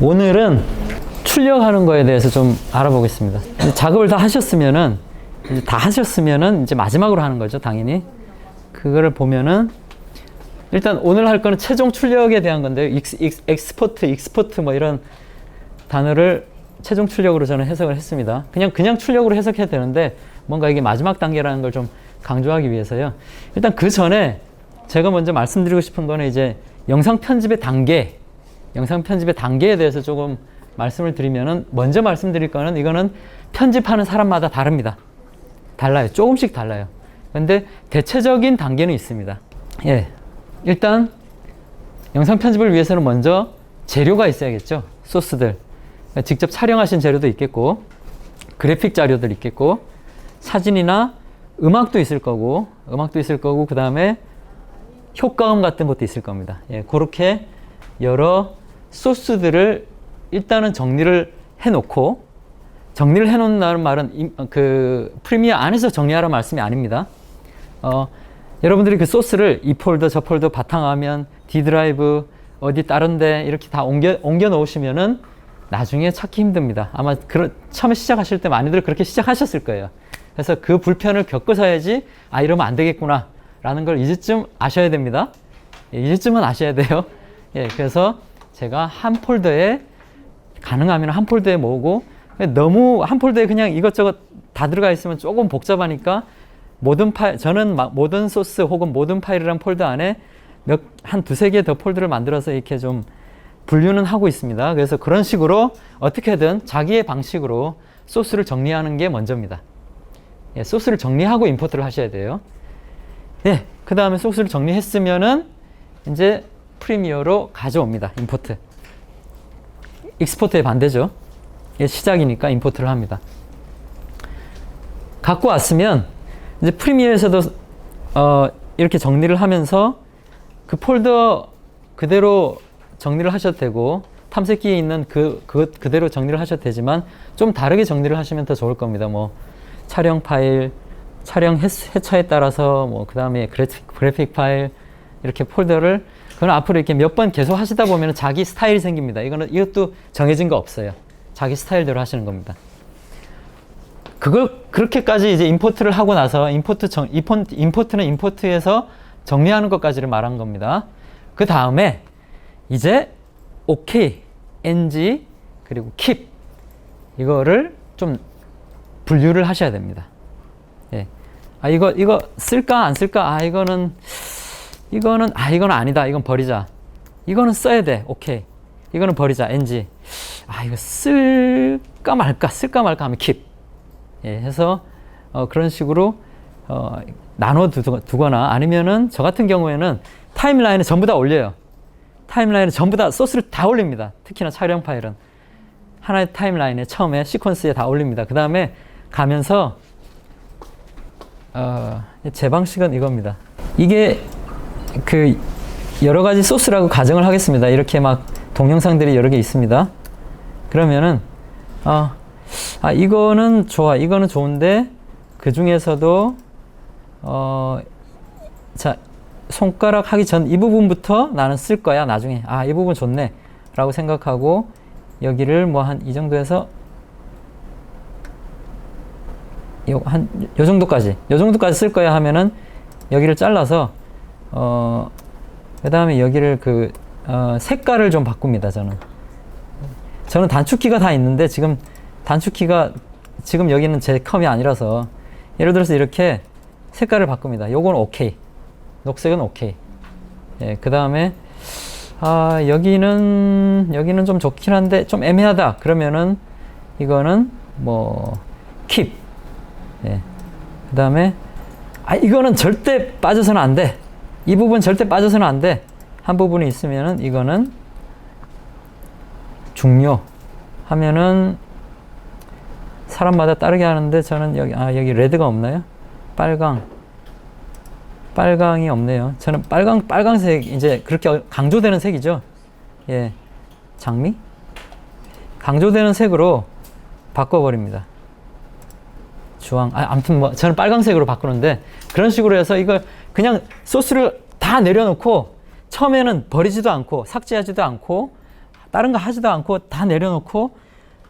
오늘은 출력하는 거에 대해서 좀 알아보겠습니다. 작업을 다 하셨으면은 이제 마지막으로 하는 거죠, 당연히. 그거를 보면은 일단 오늘 할 거는 최종 출력에 대한 건데요. 익스포트 뭐 이런 단어를 최종 출력으로 저는 해석을 했습니다. 그냥 출력으로 해석해야 되는데 뭔가 이게 마지막 단계라는 걸 좀 강조하기 위해서요. 일단 그 전에 제가 먼저 말씀드리고 싶은 거는 이제 영상 편집의 단계에 대해서 조금 말씀을 드리면은 먼저 말씀드릴 거는 이거는 편집하는 사람마다 다릅니다. 달라요. 조금씩 달라요. 근데 대체적인 단계는 있습니다. 예. 일단 영상 편집을 위해서는 먼저 재료가 있어야겠죠. 소스들. 직접 촬영하신 재료도 있겠고, 그래픽 자료들 있겠고, 사진이나 음악도 있을 거고, 그 다음에 효과음 같은 것도 있을 겁니다. 예, 그렇게 여러 소스들을 일단은 정리를 해놓는다는 말은 그 프리미어 안에서 정리하라는 말씀이 아닙니다. 여러분들이 그 소스를 이 폴더, 저 폴더, 바탕화면, D 드라이브, 어디 다른데 이렇게 다 옮겨 놓으시면은 나중에 찾기 힘듭니다. 아마 처음에 시작하실 때 많이들 그렇게 시작하셨을 거예요. 그래서 그 불편을 겪으셔야지 이러면 안 되겠구나 라는 걸 이제쯤 아셔야 됩니다. 예, 이제쯤은 아셔야 돼요. 예, 그래서 제가 한 폴더에 가능하면 한 폴더에 모으고, 너무 한 폴더에 그냥 이것저것 다 들어가 있으면 조금 복잡하니까 저는 모든 소스 혹은 모든 파일이란 폴더 안에 한 두세 개 더 폴더를 만들어서 이렇게 좀 분류는 하고 있습니다. 그래서 그런 식으로 어떻게든 자기의 방식으로 소스를 정리하는 게 먼저입니다. 예, 소스를 정리하고 임포트를 하셔야 돼요. 예, 그 다음에 소스를 정리했으면은 이제 프리미어로 가져옵니다. 임포트. 익스포트의 반대죠. 예, 시작이니까 임포트를 합니다. 갖고 왔으면 이제 프리미어에서도 이렇게 정리를 하면서 그 폴더 그대로 정리를 하셔도 되고, 탐색기에 있는 그대로 정리를 하셔도 되지만 좀 다르게 정리를 하시면 더 좋을 겁니다. 뭐 촬영 파일, 촬영 회차에 따라서 그 다음에 그래픽 파일, 이렇게 폴더를 그건 앞으로 이렇게 몇 번 계속 하시다 보면 자기 스타일이 생깁니다. 이것도 정해진 거 없어요. 자기 스타일대로 하시는 겁니다. 그렇게까지 이제 임포트를 하고 나서 임포트는 임포트에서 정리하는 것까지를 말한 겁니다. 그 다음에 이제 OK, NG, 그리고 keep 이거를 좀 분류를 하셔야 됩니다. 예. 이거 쓸까 안 쓸까? 이거는 아니다. 이건 버리자. 이거는 써야 돼. 오케이. 이거는 버리자. NG. 이거 쓸까 말까 하면 keep. 예, 해서 그런 식으로 나눠 두거나, 아니면은 저 같은 경우에는 타임라인에 전부 다 올려요. 타임라인에 전부 다 소스를 다 올립니다. 특히나 촬영 파일은 하나의 타임라인에 처음에 시퀀스에 다 올립니다. 그 다음에 가면서 제 방식은 이겁니다. 이게 그 여러 가지 소스라고 가정을 하겠습니다. 이렇게 막 동영상들이 여러 개 있습니다. 그러면은 이거는 좋아, 이거는 좋은데 그 중에서도 자, 손가락 하기 전 이 부분부터 나는 쓸 거야. 나중에 이 부분 좋네 라고 생각하고, 여기를 뭐 한 이 정도에서 요 정도까지 쓸 거야 하면은 여기를 잘라서 그 다음에 여기를 색깔을 좀 바꿉니다. 저는 단축키가 다 있는데 지금 여기는 제 컴이 아니라서, 예를 들어서 이렇게 색깔을 바꿉니다. 요건 오케이. 녹색은 오케이. 예, 그 다음에 여기는 좀 좋긴 한데 좀 애매하다. 그러면은 이거는 keep. 예. 그 다음에 이거는 절대 빠져서는 안 돼. 이 부분 절대 빠져서는 안 돼. 한 부분이 있으면은 이거는 중요 하면은 사람마다 다르게 하는데, 저는 여기 레드가 없나요? 빨강이 없네요. 저는 빨강색, 이제 그렇게 강조되는 색이죠. 예. 장미? 강조되는 색으로 바꿔버립니다. 주황. 아무튼 저는 빨강색으로 바꾸는데, 그런 식으로 해서 이걸 그냥 소스를 다 내려놓고 처음에는 버리지도 않고 삭제하지도 않고 다른 거 하지도 않고 다 내려놓고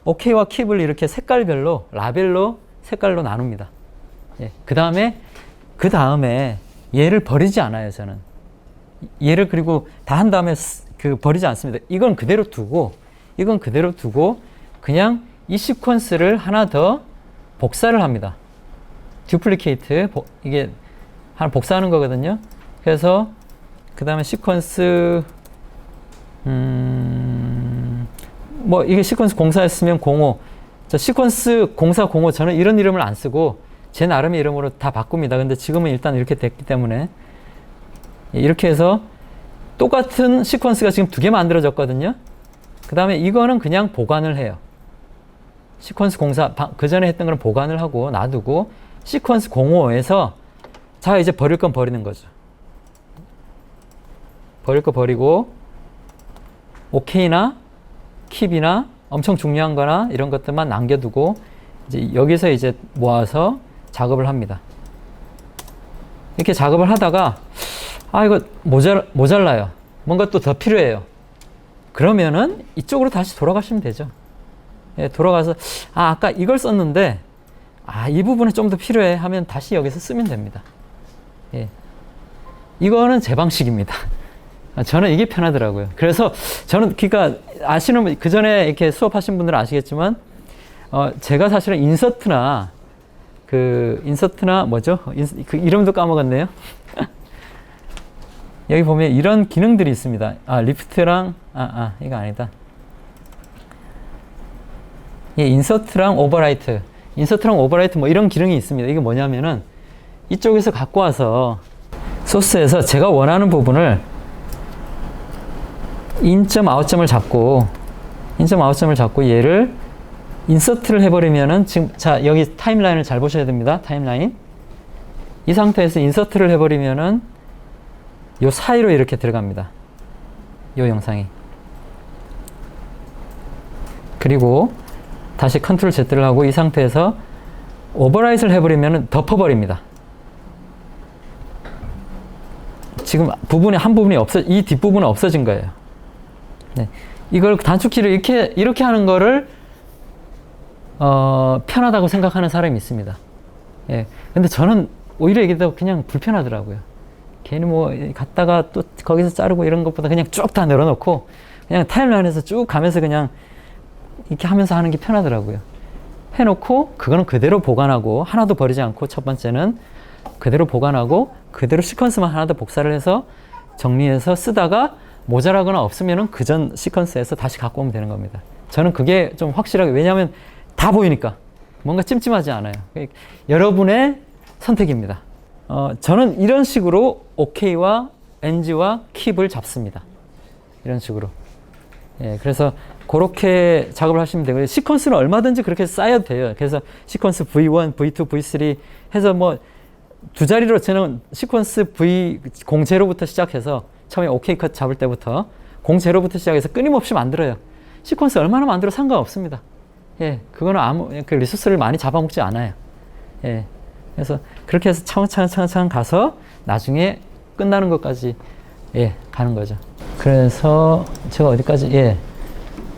OK와 킵을 이렇게 색깔별로 라벨로 색깔로 나눕니다. 예, 그 다음에 얘를 버리지 않아요. 저는 얘를 그리고 다 한 다음에 버리지 않습니다. 이건 그대로 두고 그냥 이 시퀀스를 하나 더 복사를 합니다. 듀플리케이트 이게 하나 복사하는 거거든요. 그래서 그 다음에 시퀀스 뭐 이게 시퀀스 공사였으면 05 시퀀스 공사 05 저는 이런 이름을 안 쓰고 제 나름의 이름으로 다 바꿉니다. 근데 지금은 일단 이렇게 됐기 때문에 이렇게 해서 똑같은 시퀀스가 지금 2개 만들어졌거든요. 그 다음에 이거는 그냥 보관을 해요. 시퀀스 공사 그 전에 했던 거는 보관을 하고 놔두고 시퀀스 05에서 자 이제 버릴 건 버리는 거죠. 버릴 거 버리고 OK나 킵이나 엄청 중요한 거나 이런 것들만 남겨두고 이제 여기서 이제 모아서 작업을 합니다. 이렇게 작업을 하다가 이거 모자라요. 뭔가 또 더 필요해요. 그러면은 이쪽으로 다시 돌아가시면 되죠. 예, 돌아가서 아까 이걸 썼는데 이 부분이 좀 더 필요해 하면 다시 여기서 쓰면 됩니다. 예. 이거는 제 방식입니다. 저는 이게 편하더라고요. 그래서 저는 그러니까 아시는 분, 그 전에 이렇게 수업하신 분들은 아시겠지만 제가 사실은 인서트나 뭐죠? 그 이름도 까먹었네요. 여기 보면 이런 기능들이 있습니다. 리프트랑 이거 아니다. 예, 인서트랑 오버라이트 뭐 이런 기능이 있습니다. 이게 뭐냐면은 이쪽에서 갖고 와서 소스에서 제가 원하는 부분을 인점 아웃점을 잡고 얘를 인서트를 해버리면은 지금 자 여기 타임라인을 잘 보셔야 됩니다. 타임라인 이 상태에서 인서트를 해버리면은 요 사이로 이렇게 들어갑니다. 요 영상이. 그리고 다시 컨트롤 Z를 하고 이 상태에서 오버라이트를 해버리면은 덮어버립니다. 지금 한 부분이 이 뒷부분은 없어진 거예요. 네. 이걸 단축키를 이렇게 하는 거를 편하다고 생각하는 사람이 있습니다. 예. 근데 저는 오히려 이게 더 그냥 불편하더라고요. 괜히 뭐 갔다가 또 거기서 자르고 이런 것보다 그냥 쭉 다 늘어놓고 그냥 타임라인에서 쭉 가면서 그냥 이렇게 하면서 하는 게 편하더라고요. 해놓고 그거는 그대로 보관하고 하나도 버리지 않고 첫 번째는 그대로 보관하고 그대로 시퀀스만 하나 더 복사를 해서 정리해서 쓰다가 모자라거나 없으면은 그전 시퀀스에서 다시 갖고 오면 되는 겁니다. 저는 그게 좀 확실하게 왜냐하면 다 보이니까 뭔가 찜찜하지 않아요. 여러분의 선택입니다. 저는 이런 식으로 OK와 NG와 킵을 잡습니다. 이런 식으로. 예, 그래서 그렇게 작업을 하시면 되고요. 시퀀스는 얼마든지 그렇게 쌓여도 돼요. 그래서 시퀀스 V1, V2, V3 해서 뭐 두 자리로 저는 시퀀스 V0부터 시작해서 처음에 OK 컷 잡을 때부터 0부터 시작해서 끊임없이 만들어요. 시퀀스 얼마나 만들어도 상관없습니다. 예, 그거는 그 리소스를 많이 잡아먹지 않아요. 예, 그래서 그렇게 해서 차근차근 가서 나중에 끝나는 것까지 가는 거죠. 그래서 제가 어디까지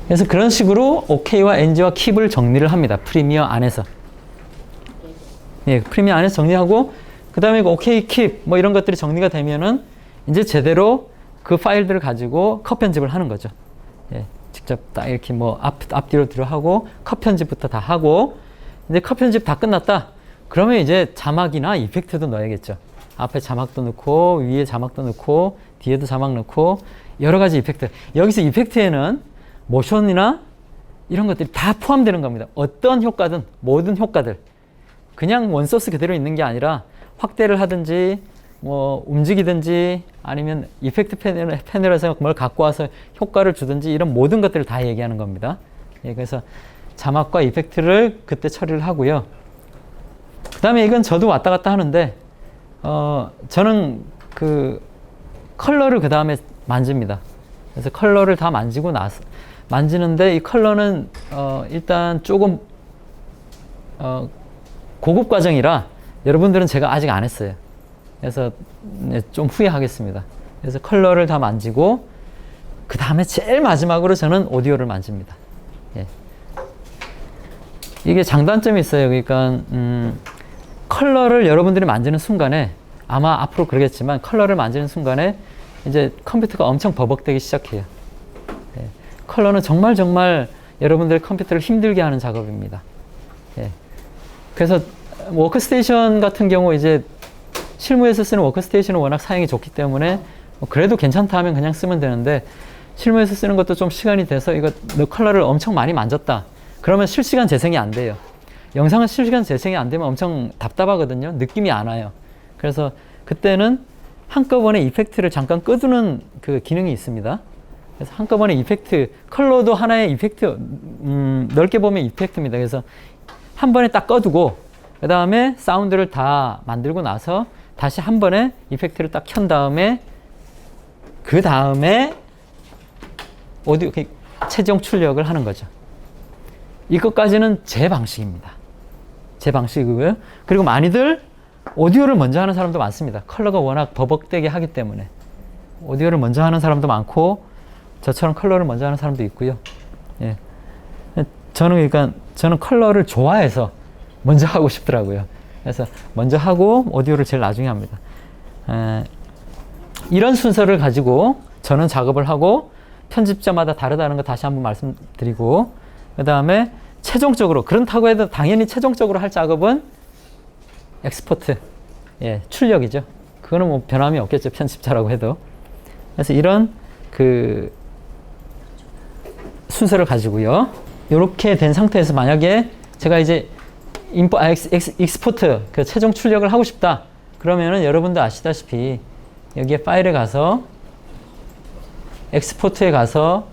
그래서 그런 식으로 OK와 NG와 킵을 정리를 합니다. 프리미어 안에서. 예, 프리미어 안에서 정리하고 그 다음에 OK, 킵 뭐 이런 것들이 정리가 되면은 이제 제대로 그 파일들을 가지고 컷 편집을 하는 거죠. 예, 직접 딱 이렇게 뭐 앞뒤로 하고 컷 편집부터 다 하고 이제 컷 편집 다 끝났다. 그러면 이제 자막이나 이펙트도 넣어야겠죠. 앞에 자막도 넣고 위에 자막도 넣고 뒤에도 자막 넣고 여러 가지 이펙트. 여기서 이펙트에는 모션이나 이런 것들이 다 포함되는 겁니다. 어떤 효과든 모든 효과들. 그냥 원소스 그대로 있는 게 아니라 확대를 하든지 뭐 움직이든지 아니면 이펙트 패널에서 뭘 갖고 와서 효과를 주든지 이런 모든 것들을 다 얘기하는 겁니다. 예, 그래서 자막과 이펙트를 그때 처리를 하고요. 그 다음에 이건 저도 왔다 갔다 하는데 저는 그 컬러를 그 다음에 만집니다. 그래서 컬러를 다 만지고 나서 만지는데 이 컬러는 일단 조금 고급 과정이라 여러분들은 제가 아직 안 했어요. 그래서 좀 후회하겠습니다. 그래서 컬러를 다 만지고 그 다음에 제일 마지막으로 저는 오디오를 만집니다. 예. 이게 장단점이 있어요. 그러니까 컬러를 여러분들이 만지는 순간에, 아마 앞으로 그러겠지만 컬러를 만지는 순간에 이제 컴퓨터가 엄청 버벅대기 시작해요. 예. 컬러는 정말 여러분들 컴퓨터를 힘들게 하는 작업입니다. 예. 그래서 워크스테이션 같은 경우 이제 실무에서 쓰는 워크스테이션은 워낙 사양이 좋기 때문에 그래도 괜찮다 하면 그냥 쓰면 되는데, 실무에서 쓰는 것도 좀 시간이 돼서 이거 너 컬러를 엄청 많이 만졌다 그러면 실시간 재생이 안 돼요. 영상은 실시간 재생이 안 되면 엄청 답답하거든요. 느낌이 안 와요. 그래서 그때는 한꺼번에 이펙트를 잠깐 꺼두는 그 기능이 있습니다. 그래서 한꺼번에 이펙트, 컬러도 하나의 이펙트, 넓게 보면 이펙트입니다. 그래서 한 번에 딱 꺼두고 그 다음에 사운드를 다 만들고 나서 다시 한 번에 이펙트를 딱 켠 다음에 그 다음에 오디오 최종 출력을 하는 거죠. 이것까지는 제 방식입니다. 제 방식이고요. 그리고 많이들 오디오를 먼저 하는 사람도 많습니다. 컬러가 워낙 버벅대게 하기 때문에 오디오를 먼저 하는 사람도 많고 저처럼 컬러를 먼저 하는 사람도 있고요. 예. 저는 컬러를 좋아해서 먼저 하고 싶더라고요. 그래서 먼저 하고 오디오를 제일 나중에 합니다. 이런 순서를 가지고 저는 작업을 하고 편집자마다 다르다는 거 다시 한번 말씀드리고, 그 다음에 최종적으로, 그렇다고 해도 당연히 최종적으로 할 작업은 엑스포트, 예, 출력이죠. 그거는 뭐 변함이 없겠죠. 편집자라고 해도. 그래서 이런 그 순서를 가지고요. 이렇게 된 상태에서 만약에 제가 이제 익스포트, 그 최종 출력을 하고 싶다. 그러면은 여러분도 아시다시피 여기에 파일에 가서 엑스포트에 가서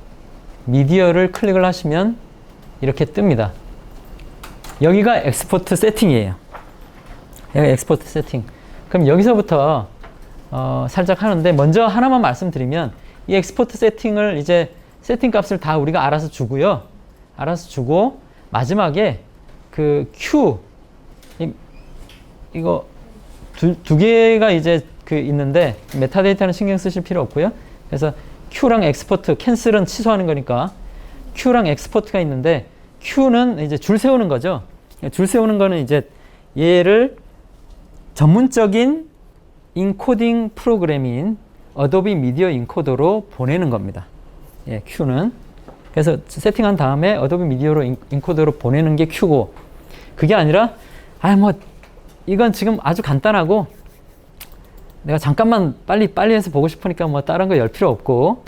미디어를 클릭을 하시면 이렇게 뜹니다. 여기가 엑스포트 세팅이에요. 여기 엑스포트 세팅. 그럼 여기서부터 살짝 하는데, 먼저 하나만 말씀드리면 이 엑스포트 세팅을 이제 세팅 값을 다 우리가 알아서 주고요. 알아서 주고 마지막에 그 Q 이거 두 개가 이제 그 있는데 메타데이터는 신경 쓰실 필요 없고요. 그래서 Q랑 엑스포트, 캔슬은 취소하는 거니까 Q랑 엑스포트가 있는데, Q는 이제 줄 세우는 거죠. 줄 세우는 거는 이제 얘를 전문적인 인코딩 프로그램인 어도비 미디어 인코더로 보내는 겁니다. 예, Q는. 그래서 세팅한 다음에 어도비 미디어로 인코더로 보내는 게 Q고, 그게 아니라 이건 지금 아주 간단하고 내가 잠깐만 빨리 해서 보고 싶으니까 뭐 다른 거 열 필요 없고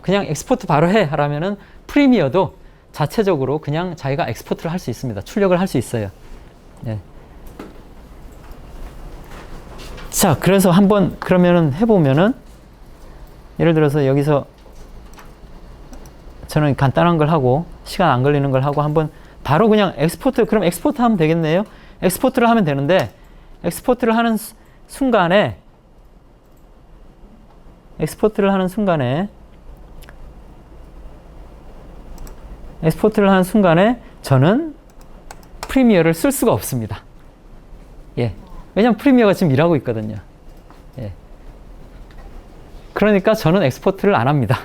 그냥 엑스포트 바로 해 하라면은 프리미어도 자체적으로 그냥 자기가 엑스포트를 할 수 있습니다. 출력을 할 수 있어요. 예. 자, 그래서 한번 그러면은 해보면은, 예를 들어서 여기서 저는 간단한 걸 하고 시간 안 걸리는 걸 하고 한번 바로 그냥 엑스포트, 그럼 엑스포트 하면 되겠네요. 엑스포트를 하면 되는데, 엑스포트를 하는 순간에 저는 프리미어를 쓸 수가 없습니다. 예. 왜냐면 프리미어가 지금 일하고 있거든요. 예. 그러니까 저는 엑스포트를 안 합니다.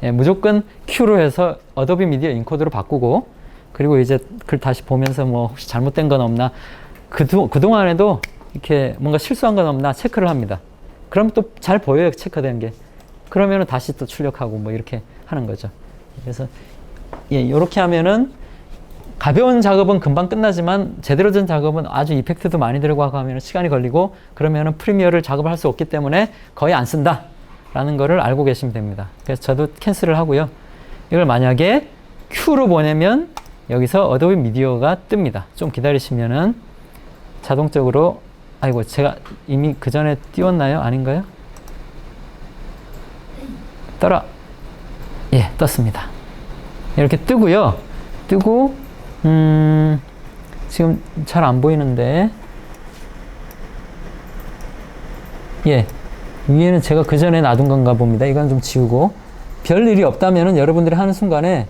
예, 무조건 Q로 해서 어도비 미디어 인코더로 바꾸고, 그리고 이제 글 다시 보면서 뭐 혹시 잘못된 건 없나, 그동안에도 이렇게 뭔가 실수한 건 없나 체크를 합니다. 그럼 또 잘 보여요, 체크된 게. 그러면은 다시 또 출력하고 뭐 이렇게 하는 거죠. 그래서 예, 이렇게 하면은 가벼운 작업은 금방 끝나지만 제대로 된 작업은 아주 이펙트도 많이 들어가고 하면 시간이 걸리고, 그러면은 프리미어를 작업을 할 수 없기 때문에 거의 안 쓴다 라는 거를 알고 계시면 됩니다. 그래서 저도 캔슬을 하고요. 이걸 만약에 Q로 보내면 여기서 어도비 미디어가 뜹니다. 좀 기다리시면은 자동적으로, 아이고 제가 이미 그 전에 띄웠나요? 아닌가요? 예, 떴습니다. 이렇게 뜨고요. 뜨고 지금 잘 안 보이는데, 예, 위에는 제가 그 전에 놔둔 건가 봅니다. 이건 좀 지우고, 별 일이 없다면은 여러분들이 하는 순간에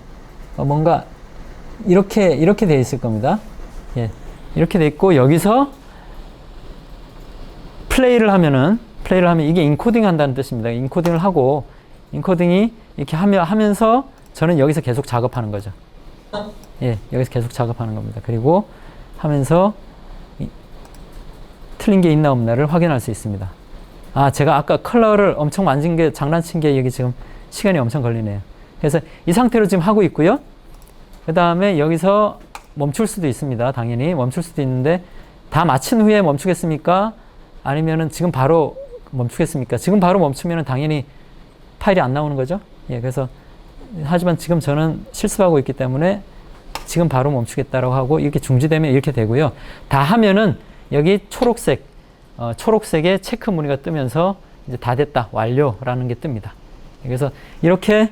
뭔가 이렇게 돼 있을 겁니다. 예, 이렇게 돼 있고, 여기서 플레이를 하면 이게 인코딩 한다는 뜻입니다. 인코딩을 하고, 인코딩이 이렇게 하면서 저는 여기서 계속 작업하는 거죠. 예, 여기서 계속 작업하는 겁니다. 그리고 하면서 틀린 게 있나 없나를 확인할 수 있습니다. 아, 제가 아까 컬러를 엄청 만진 게, 장난친 게 여기 지금 시간이 엄청 걸리네요. 그래서 이 상태로 지금 하고 있고요. 그 다음에 여기서 멈출 수도 있습니다. 당연히 멈출 수도 있는데, 다 마친 후에 멈추겠습니까? 아니면은 지금 바로 멈추겠습니까? 지금 바로 멈추면은 당연히 파일이 안 나오는 거죠. 예, 그래서 하지만 지금 저는 실습하고 있기 때문에 지금 바로 멈추겠다라고 하고, 이렇게 중지되면 이렇게 되고요. 다 하면은 여기 초록색의 체크 무늬가 뜨면서 이제 다 됐다, 완료라는 게 뜹니다. 그래서 이렇게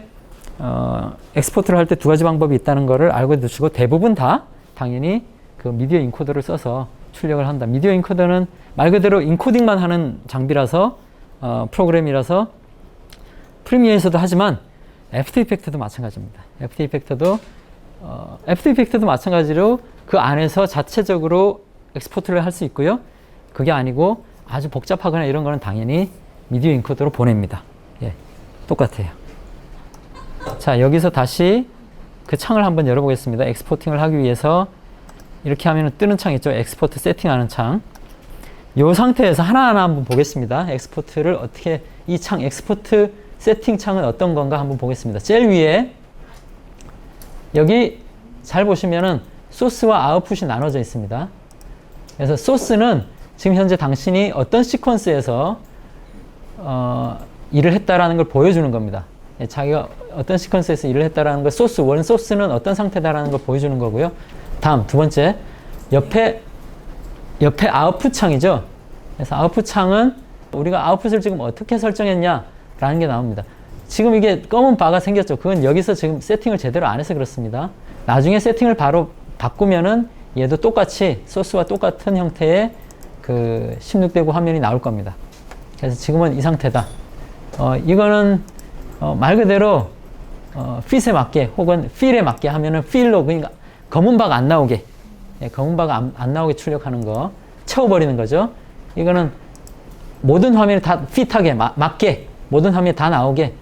엑스포트를 할 때 두 가지 방법이 있다는 거를 알고 두시고, 대부분 다 당연히 그 미디어 인코더를 써서 출력을 한다. 미디어 인코더는 말 그대로 인코딩만 하는 장비라서, 프로그램이라서 프리미어에서도 하지만 애프터 이펙트도 마찬가지입니다. 애프터 이펙트도 마찬가지로 그 안에서 자체적으로 엑스포트를 할 수 있고요. 그게 아니고 아주 복잡하거나 이런 거는 당연히 미디어 인코더로 보냅니다. 예, 똑같아요. 자, 여기서 다시 그 창을 한번 열어보겠습니다. 엑스포팅을 하기 위해서 이렇게 하면 뜨는 창 있죠. 엑스포트 세팅하는 창. 이 상태에서 하나하나 한번 보겠습니다. 엑스포트를 어떻게, 이 창, 엑스포트 세팅 창은 어떤 건가 한번 보겠습니다. 제일 위에 여기 잘 보시면은 소스와 아웃풋이 나눠져 있습니다. 그래서 소스는 지금 현재 당신이 어떤 시퀀스에서 일을 했다라는 걸 보여주는 겁니다. 예, 자기가 어떤 시퀀스에서 일을 했다라는 걸, 원 소스는 어떤 상태다라는 걸 보여주는 거고요. 다음 두 번째, 옆에 아웃풋 창이죠. 그래서 아웃풋 창은 우리가 아웃풋을 지금 어떻게 설정했냐라는 게 나옵니다. 지금 이게 검은 바가 생겼죠. 그건 여기서 지금 세팅을 제대로 안 해서 그렇습니다. 나중에 세팅을 바로 바꾸면은 얘도 똑같이 소스와 똑같은 형태의 그 16:9 화면이 나올 겁니다. 그래서 지금은 이 상태다. 이거는 말 그대로 핏에 맞게 혹은 필에 맞게 하면은 필로, 그러니까 검은 바가 안 나오게, 예, 검은 바가 안 나오게 출력하는 거, 채워버리는 거죠. 이거는 모든 화면에 다 핏하게 맞게 모든 화면에 다 나오게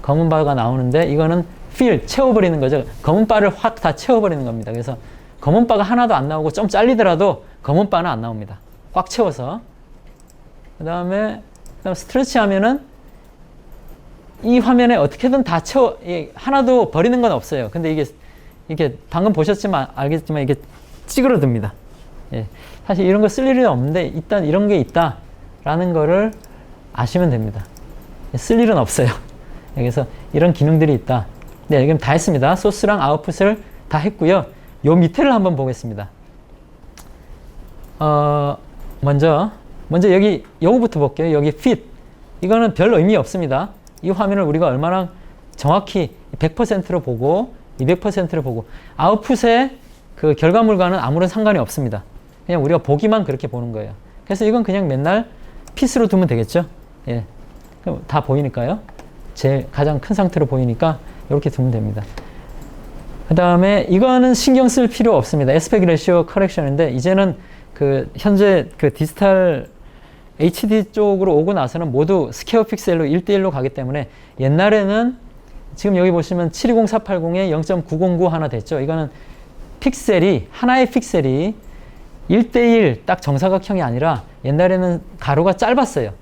검은 바가 나오는데, 이거는 필 채워버리는 거죠. 검은 바를 확 다 채워버리는 겁니다. 그래서 검은 바가 하나도 안 나오고 좀 잘리더라도 검은 바는 안 나옵니다. 꽉 채워서. 그 다음에 스트레치 하면은 이 화면에 어떻게든 다 채워, 하나도 버리는 건 없어요. 근데 이게 방금 보셨지만 알겠지만 이게 찌그러듭니다. 예. 사실 이런 거 쓸 일은 없는데 일단 이런 게 있다라는 거를 아시면 됩니다. 쓸 일은 없어요. 그래서 이런 기능들이 있다. 네, 그럼 다 했습니다. 소스랑 아웃풋을 다 했고요. 요 밑에를 한번 보겠습니다. 먼저 여기 요거부터 볼게요. 여기 fit. 이거는 별 의미 없습니다. 이 화면을 우리가 얼마나 정확히 100%로 보고 200%로 보고, 아웃풋의 그 결과물과는 아무런 상관이 없습니다. 그냥 우리가 보기만 그렇게 보는 거예요. 그래서 이건 그냥 맨날 핏으로 두면 되겠죠. 예. 그럼 다 보이니까요. 제일 가장 큰 상태로 보이니까 이렇게 두면 됩니다. 그 다음에 이거는 신경 쓸 필요 없습니다. 에스펙트 레시오 커렉션인데, 이제는 그 현재 그 디지털 HD 쪽으로 오고 나서는 모두 스퀘어 픽셀로 1:1로 가기 때문에, 옛날에는 지금 여기 보시면 720480에 0.909 하나 됐죠. 이거는 픽셀이, 하나의 픽셀이 1:1 딱 정사각형이 아니라 옛날에는 가로가 짧았어요.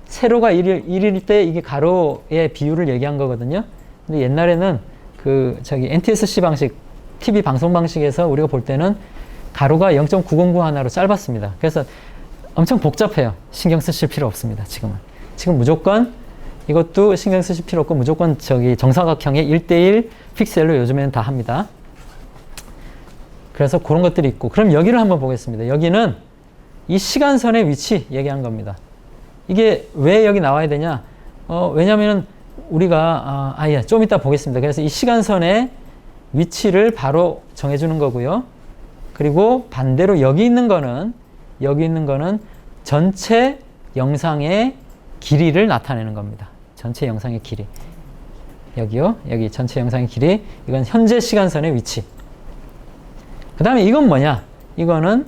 세로가 1일 때 이게 가로의 비율을 얘기한 거거든요. 근데 옛날에는 그 NTSC 방식, TV 방송 방식에서 우리가 볼 때는 가로가 0.909 하나로 짧았습니다. 그래서 엄청 복잡해요. 신경 쓰실 필요 없습니다. 지금 무조건 이것도 신경 쓰실 필요 없고, 무조건 정사각형의 1:1 픽셀로 요즘에는 다 합니다. 그래서 그런 것들이 있고, 그럼 여기를 한번 보겠습니다. 여기는 이 시간선의 위치 얘기한 겁니다. 이게 왜 여기 나와야 되냐? 왜냐면은 우리가, 좀 이따 보겠습니다. 그래서 이 시간선의 위치를 바로 정해주는 거고요. 그리고 반대로 여기 있는 거는 전체 영상의 길이를 나타내는 겁니다. 전체 영상의 길이. 여기요. 여기 전체 영상의 길이. 이건 현재 시간선의 위치. 그 다음에 이건 뭐냐? 이거는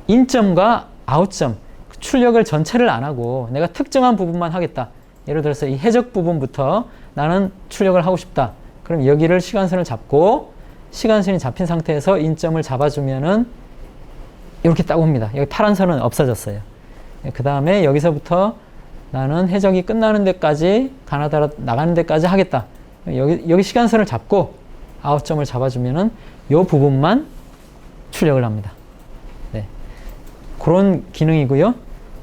인점과 아웃점. 출력을 전체를 안 하고 내가 특정한 부분만 하겠다. 예를 들어서 이 해적 부분부터 나는 출력을 하고 싶다. 그럼 여기를 시간선을 잡고 시간선이 잡힌 상태에서 인점을 잡아주면은 이렇게 딱 옵니다. 여기 파란 선은 없어졌어요. 그 다음에 여기서부터 나는 해적이 끝나는 데까지 가나다라 나가는 데까지 하겠다. 여기 시간선을 잡고 아웃점을 잡아주면은 이 부분만 출력을 합니다. 네. 그런 기능이고요.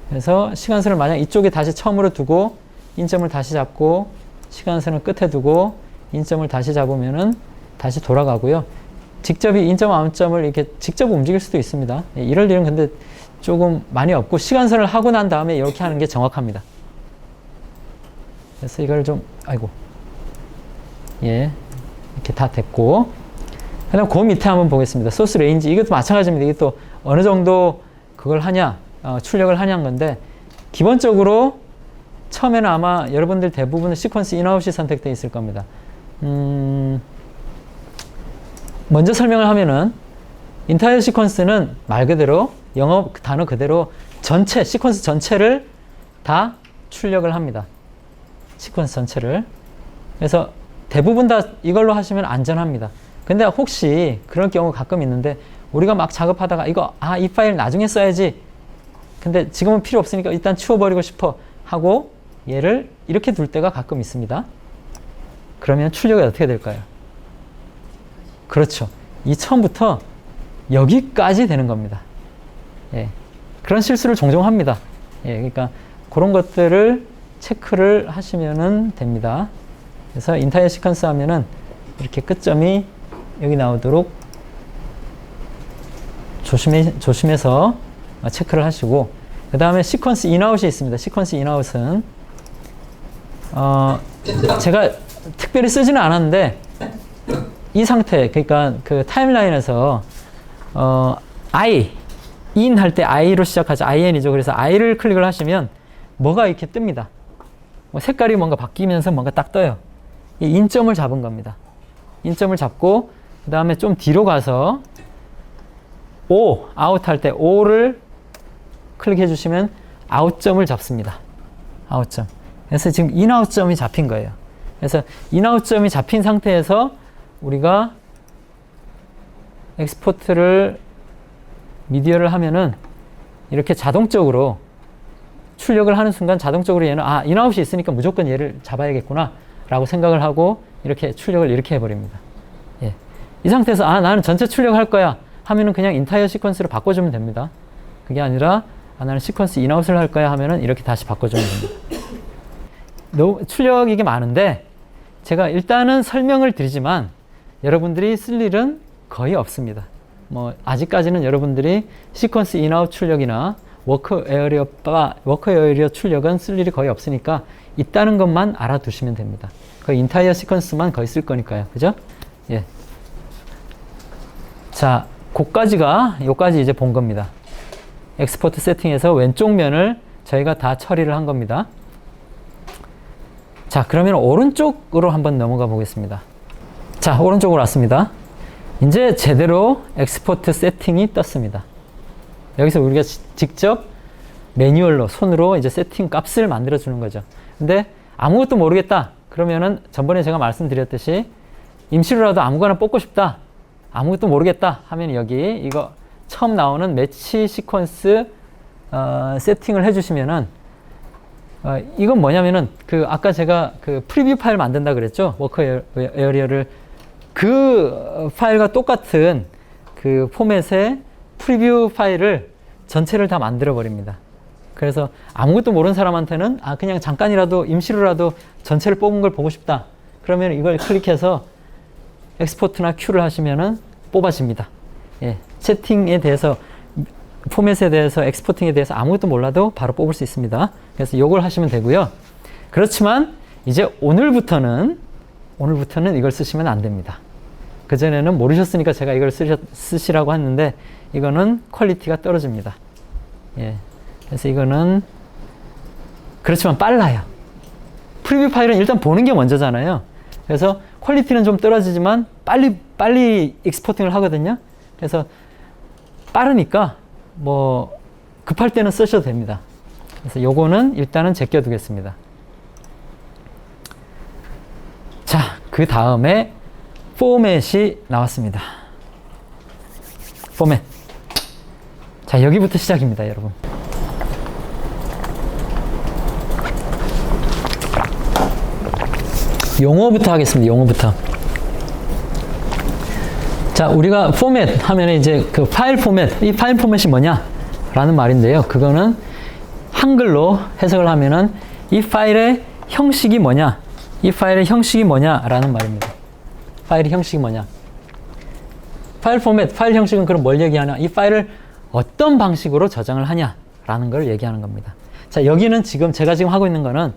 그래서 시간선을 만약 이쪽에 다시 처음으로 두고 인점을 다시 잡고 시간선을 끝에 두고 인점을 다시 잡으면은 다시 돌아가고요. 직접 이 인점 아웃점을 이렇게 직접 움직일 수도 있습니다. 이럴 일은 근데 조금 많이 없고 시간선을 하고 난 다음에 이렇게 하는 게 정확합니다. 그래서 이걸 좀 예, 이렇게 다 됐고, 그다음 그 밑에 한번 보겠습니다. 소스 레인지, 이것도 마찬가지입니다. 이게 또 어느 정도 그걸 하냐, 출력을 하냐는 건데, 기본적으로 처음에는 아마 여러분들 대부분은 시퀀스 인아웃이 선택되어 있을 겁니다. 먼저 설명을 하면은 인타이어 시퀀스는 말 그대로 영어 단어 그대로 전체 시퀀스 전체를 다 출력을 합니다. 시퀀스 전체를. 그래서 대부분 다 이걸로 하시면 안전합니다. 근데 혹시 그런 경우 가끔 있는데 우리가 막 작업하다가 이 파일 나중에 써야지. 근데 지금은 필요 없으니까 일단 치워버리고 싶어 하고 얘를 이렇게 둘 때가 가끔 있습니다. 그러면 출력이 어떻게 될까요? 그렇죠. 이 처음부터 여기까지 되는 겁니다. 예. 그런 실수를 종종 합니다. 예. 그러니까 그런 것들을 체크를 하시면 됩니다. 그래서 인타이어 시퀀스 하면은 이렇게 끝점이 여기 나오도록 조심해서 체크를 하시고, 그 다음에 시퀀스 인아웃이 있습니다. 시퀀스 인아웃은 제가 특별히 쓰지는 않았는데 이 상태, 그러니까 그 타임라인에서 in 할 때 i로 시작하죠. in이죠. 그래서 i를 클릭을 하시면 뭐가 이렇게 뜹니다. 색깔이 뭔가 바뀌면서 뭔가 딱 떠요. 이 인점을 잡은 겁니다. 인점을 잡고 그 다음에 좀 뒤로 가서 O, 아웃 할 때 O를 클릭해 주시면 아웃점을 잡습니다. 아웃점. 그래서 지금 인아웃점이 잡힌 거예요. 그래서 인아웃점이 잡힌 상태에서 우리가 엑스포트를 미디어를 하면은 이렇게 자동적으로 출력을 하는 순간 자동적으로 얘는 인아웃이 있으니까 무조건 얘를 잡아야겠구나 라고 생각을 하고 이렇게 출력을 이렇게 해버립니다. 예. 이 상태에서 나는 전체 출력할 거야 하면은 그냥 인타이어 시퀀스로 바꿔주면 됩니다. 그게 아니라 나는 시퀀스 인아웃을 할 거야 하면은 이렇게 다시 바꿔주면 됩니다. 출력이 이게 많은데 제가 일단은 설명을 드리지만 여러분들이 쓸 일은 거의 없습니다. 아직까지는 여러분들이 시퀀스 인아웃 출력이나 워크 에어리어 출력은 쓸 일이 거의 없으니까 있다는 것만 알아두시면 됩니다. 그 인타이어 시퀀스만 거의 쓸 거니까요. 그죠? 예. 자, 요까지 이제 본 겁니다. 엑스포트 세팅에서 왼쪽 면을 저희가 다 처리를 한 겁니다. 자, 그러면 오른쪽으로 한번 넘어가 보겠습니다. 자, 오른쪽으로 왔습니다. 이제 제대로 엑스포트 세팅이 떴습니다. 여기서 우리가 직접 매뉴얼로 손으로 이제 세팅 값을 만들어 주는 거죠. 근데 아무것도 모르겠다. 그러면은 전번에 제가 말씀드렸듯이 임시로라도 아무거나 뽑고 싶다. 아무것도 모르겠다 하면 여기 이거 처음 나오는 매치 시퀀스 세팅을 해주시면은 이건 뭐냐면은 아까 제가 그 프리뷰 파일 만든다 그랬죠. 워커 에어리어를 그 파일과 똑같은 그 포맷의 프리뷰 파일을 전체를 다 만들어 버립니다. 그래서 아무것도 모르는 사람한테는 그냥 잠깐이라도 임시로라도 전체를 뽑은 걸 보고 싶다. 그러면 이걸 클릭해서 엑스포트나 큐를 하시면은 뽑아집니다. 예, 세팅에 대해서 포맷에 대해서 엑스포팅에 대해서 아무것도 몰라도 바로 뽑을 수 있습니다. 그래서 이걸 하시면 되고요. 그렇지만 이제 오늘부터는 이걸 쓰시면 안 됩니다. 그전에는 모르셨으니까 제가 이걸 쓰시라고 했는데 이거는 퀄리티가 떨어집니다. 예. 그래서 이거는 그렇지만 빨라요. 프리뷰 파일은 일단 보는 게 먼저잖아요. 그래서 퀄리티는 좀 떨어지지만 빨리 익스포팅을 하거든요. 그래서 빠르니까 급할 때는 쓰셔도 됩니다. 그래서 요거는 일단은 제껴두겠습니다. 자, 그 다음에 포맷이 나왔습니다. 포맷. 자, 여기부터 시작입니다, 여러분. 용어부터 하겠습니다. 용어부터. 자, 우리가 포맷 하면 이제 그 파일 포맷, 이 파일 포맷이 뭐냐? 라는 말인데요. 그거는 한글로 해석을 하면은 이 파일의 형식이 뭐냐? 이 파일의 형식이 뭐냐? 라는 말입니다. 파일의 형식이 뭐냐? 파일 포맷, 파일 형식은 그럼 뭘 얘기하냐? 이 파일을 어떤 방식으로 저장을 하냐? 라는 걸 얘기하는 겁니다. 자, 여기는 제가 지금 하고 있는 거는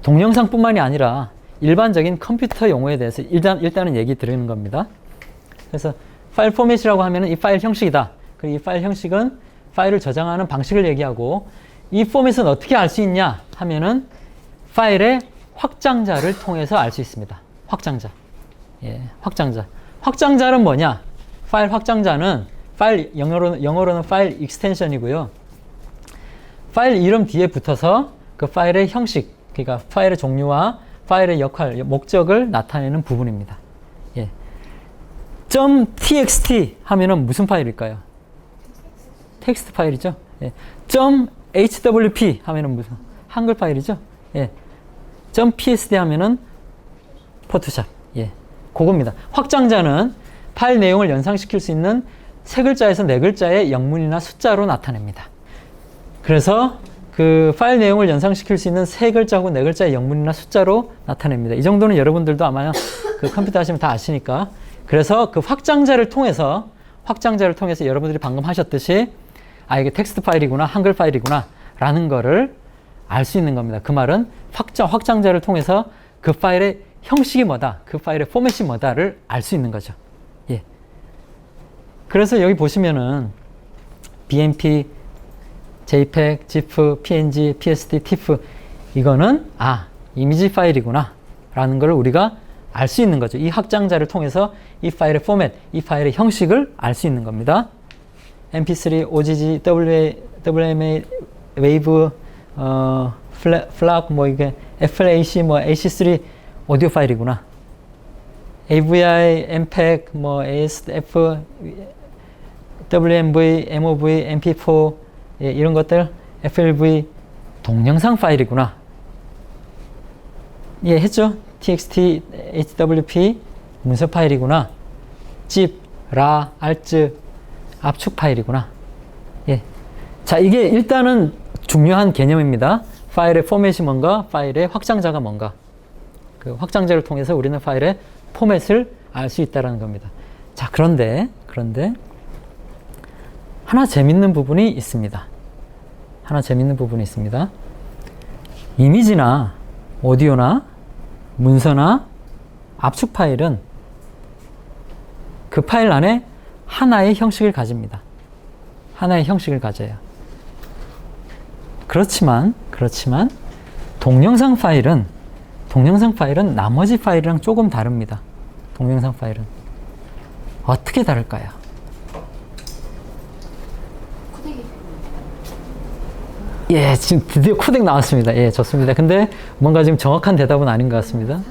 동영상뿐만이 아니라 일반적인 컴퓨터 용어에 대해서 일단은 얘기 드리는 겁니다. 그래서 파일 포맷이라고 하면은 이 파일 형식이다. 그리고 이 파일 형식은 파일을 저장하는 방식을 얘기하고, 이 포맷은 어떻게 알 수 있냐 하면은 파일의 확장자를 통해서 알 수 있습니다. 확장자. 예, 확장자. 확장자는 뭐냐? 파일 확장자는 파일 영어로는 파일 익스텐션이고요. 파일 이름 뒤에 붙어서 그 파일의 형식, 그러니까 파일의 종류와 파일의 역할, 목적을 나타내는 부분입니다. 예. .txt 하면은 무슨 파일일까요? 텍스트 파일이죠. 예. .hwp 하면은 무슨 한글 파일이죠. 예. .psd 하면은 포토샵. 예. 그겁니다. 확장자는 파일 내용을 연상시킬 수 있는 3글자에서 4글자의 영문이나 숫자로 나타냅니다. 그래서 그 파일 내용을 연상시킬 수 있는 3글자 혹은 4글자의 영문이나 숫자로 나타냅니다. 이 정도는 여러분들도 아마 그 컴퓨터 하시면 다 아시니까. 그래서 그 확장자를 통해서 여러분들이 방금 하셨듯이 아, 이게 텍스트 파일이구나, 한글 파일이구나 라는 거를 알 수 있는 겁니다. 그 말은 확장자를 통해서 그 파일의 형식이 뭐다, 그 파일의 포맷이 뭐다를 알 수 있는 거죠. 예. 그래서 여기 보시면은 BMP, JPEG, GIF, PNG, PSD, TIFF 이거는 이미지 파일이구나 라는 걸 우리가 알 수 있는 거죠. 이 확장자를 통해서 이 파일의 포맷, 이 파일의 형식을 알 수 있는 겁니다. MP3, OGG, WMA, 웨이브, 플락, 이게 FLAC, AC3 오디오 파일이구나. AVI, MPEG, ASF, WMV, MOV, MP4 이런 것들, FLV 동영상 파일이구나. 예, 했죠? TXT, HWP 문서 파일이구나. zip, RAW, ART 압축 파일이구나. 예. 자, 이게 일단은 중요한 개념입니다. 파일의 포맷이 뭔가, 파일의 확장자가 뭔가. 그 확장자를 통해서 우리는 파일의 포맷을 알 수 있다는 겁니다. 자, 그런데 하나 재밌는 부분이 있습니다. 이미지나 오디오나 문서나 압축 파일은 그 파일 안에 하나의 형식을 가집니다. 하나의 형식을 가져요. 그렇지만 동영상 파일은 나머지 파일이랑 조금 다릅니다. 동영상 파일은 어떻게 다를까요? 예, 지금 드디어 코덱 나왔습니다. 예, 좋습니다. 근데 뭔가 지금 정확한 대답은 아닌 것 같습니다.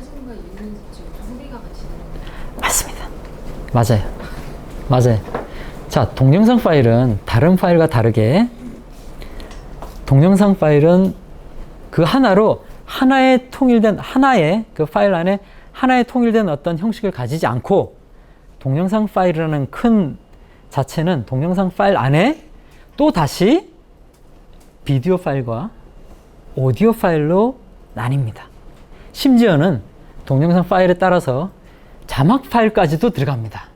맞습니다. 맞아요. 자, 동영상 파일은 다른 파일과 다르게 동영상 파일은 그 하나의 그 파일 안에 하나의 통일된 어떤 형식을 가지지 않고, 동영상 파일이라는 큰 자체는 동영상 파일 안에 또 다시 비디오 파일과 오디오 파일로 나뉩니다. 심지어는 동영상 파일에 따라서 자막 파일까지도 들어갑니다.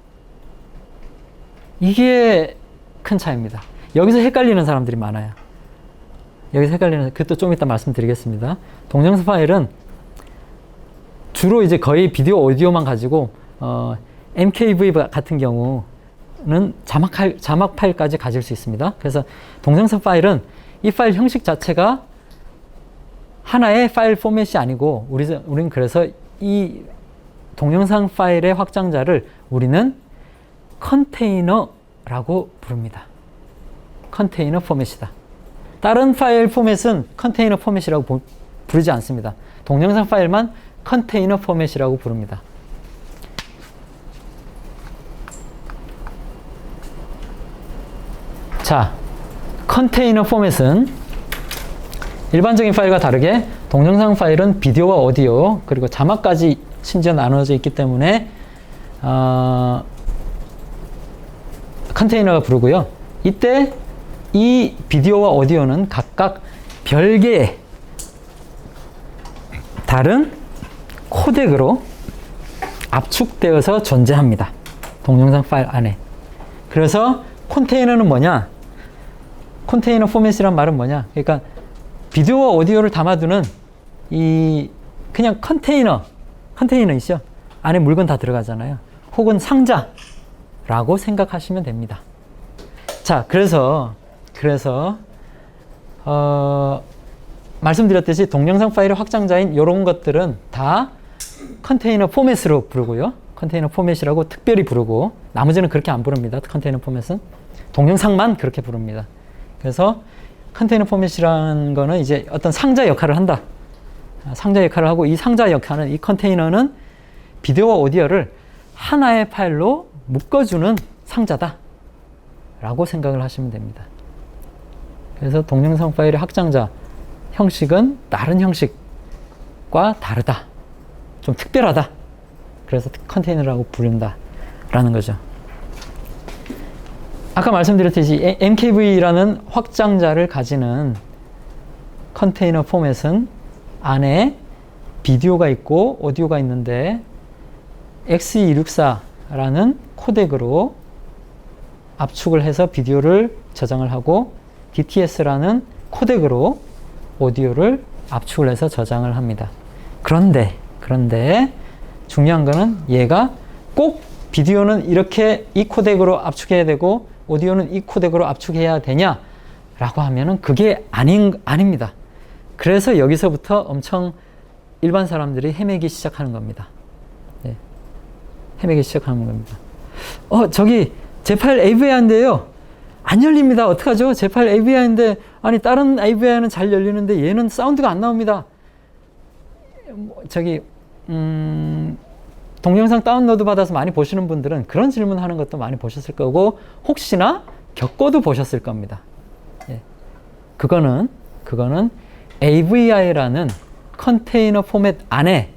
이게 큰 차이입니다. 여기서 헷갈리는 사람들이 많아요. 그것도 좀 이따 말씀드리겠습니다. 동영상 파일은 주로 이제 거의 비디오 오디오만 가지고 MKV 같은 경우는 자막 파일까지 가질 수 있습니다. 그래서 동영상 파일은 이 파일 형식 자체가 하나의 파일 포맷이 아니고, 우리는 그래서 이 동영상 파일의 확장자를 우리는 컨테이너라고 부릅니다. 컨테이너 포맷이다. 다른 파일 포맷은 컨테이너 포맷이라고 부르지 않습니다. 동영상 파일만 컨테이너 포맷이라고 부릅니다. 자, 컨테이너 포맷은 일반적인 파일과 다르게 동영상 파일은 비디오와 오디오 그리고 자막까지 심지어 나눠져 있기 때문에 컨테이너가 부르고요. 이때 이 비디오와 오디오는 각각 별개의 다른 코덱으로 압축되어서 존재합니다. 동영상 파일 안에. 그래서 컨테이너는 뭐냐? 컨테이너 포맷이란 말은 뭐냐? 그러니까 비디오와 오디오를 담아두는 이 그냥 컨테이너 있죠? 안에 물건 다 들어가잖아요. 혹은 상자라고 생각하시면 됩니다. 자, 그래서 말씀드렸듯이 동영상 파일의 확장자인 이런 것들은 다 컨테이너 포맷으로 부르고요. 컨테이너 포맷이라고 특별히 부르고 나머지는 그렇게 안 부릅니다. 컨테이너 포맷은 동영상만 그렇게 부릅니다. 그래서 컨테이너 포맷이라는 거는 이제 어떤 상자 역할을 한다. 상자 역할을 하고 이 상자 역할은 이 컨테이너는 비디오와 오디오를 하나의 파일로 묶어주는 상자다 라고 생각을 하시면 됩니다. 그래서 동영상 파일의 확장자 형식은 다른 형식과 다르다. 좀 특별하다. 그래서 컨테이너라고 부른다 라는 거죠. 아까 말씀드렸듯이 MKV라는 확장자를 가지는 컨테이너 포맷은 안에 비디오가 있고 오디오가 있는데 X264라는 코덱으로 압축을 해서 비디오를 저장을 하고 DTS라는 코덱으로 오디오를 압축을 해서 저장을 합니다. 그런데 중요한 거는 얘가 꼭 비디오는 이렇게 이 코덱으로 압축해야 되고 오디오는 이 코덱으로 압축해야 되냐라고 하면은 그게 아닙니다. 그래서 여기서부터 엄청 일반 사람들이 헤매기 시작하는 겁니다. 네. 헤매기 시작하는 겁니다. 저기 제 파일 AVI인데요. 안 열립니다. 어떡하죠? 제 파일 AVI인데 아니 다른 AVI는 잘 열리는데 얘는 사운드가 안 나옵니다. 동영상 다운로드 받아서 많이 보시는 분들은 그런 질문하는 것도 많이 보셨을 거고 혹시나 겪어도 보셨을 겁니다. 예. 그거는 AVI라는 컨테이너 포맷 안에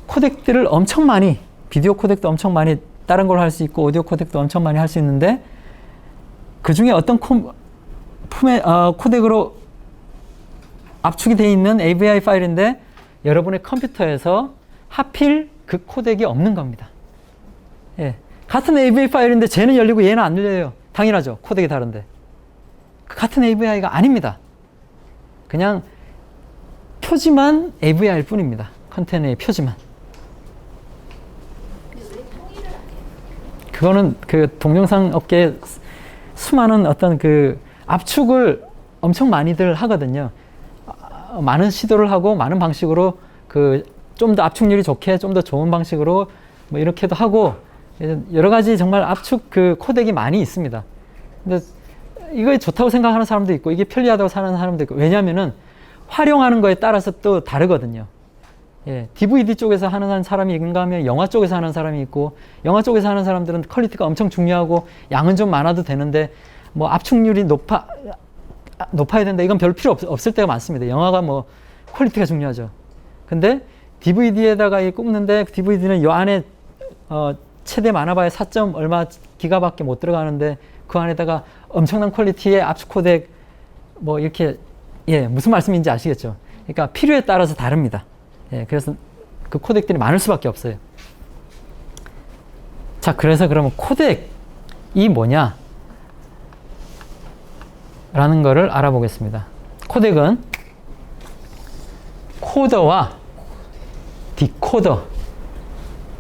코덱들을 엄청 많이 비디오 코덱도 엄청 많이 다른 걸 할 수 있고 오디오 코덱도 엄청 많이 할 수 있는데 그 중에 어떤 코덱으로 압축이 되어 있는 AVI 파일인데 여러분의 컴퓨터에서 하필 그 코덱이 없는 겁니다. 예. 같은 AVI 파일인데 쟤는 열리고 얘는 안 열려요. 당연하죠. 코덱이 다른데. 같은 AVI가 아닙니다. 그냥 표지만 AVI일 뿐입니다. 컨테이너의 표지만. 그거는 그 동영상 업계에 수많은 어떤 그 압축을 엄청 많이들 하거든요. 많은 시도를 하고 많은 방식으로 좀 더 압축률이 좋게 좀 더 좋은 방식으로 뭐 이렇게도 하고 여러 가지 정말 압축 그 코덱이 많이 있습니다. 근데 이거 좋다고 생각하는 사람도 있고 이게 편리하다고 생각하는 사람도 있고 왜냐면은 활용하는 거에 따라서 또 다르거든요. 예, DVD 쪽에서 하는 사람이 있는가 하면 영화 쪽에서 하는 사람이 있고 영화 쪽에서 하는 사람들은 퀄리티가 엄청 중요하고 양은 좀 많아도 되는데 뭐 압축률이 높아야 된다. 이건 별 필요 없을 때가 많습니다. 영화가 뭐 퀄리티가 중요하죠. 근데 DVD에다가 꼽는데 DVD는 요 안에 최대 많아봐야 4. 얼마 기가밖에 못 들어가는데 그 안에다가 엄청난 퀄리티의 압축 코덱 뭐 이렇게 무슨 말씀인지 아시겠죠? 그러니까 필요에 따라서 다릅니다. 그래서 그 코덱들이 많을 수밖에 없어요. 자, 그래서 그러면 코덱이 뭐냐? 라는 거를 알아보겠습니다. 코덱은 코더와 디코더가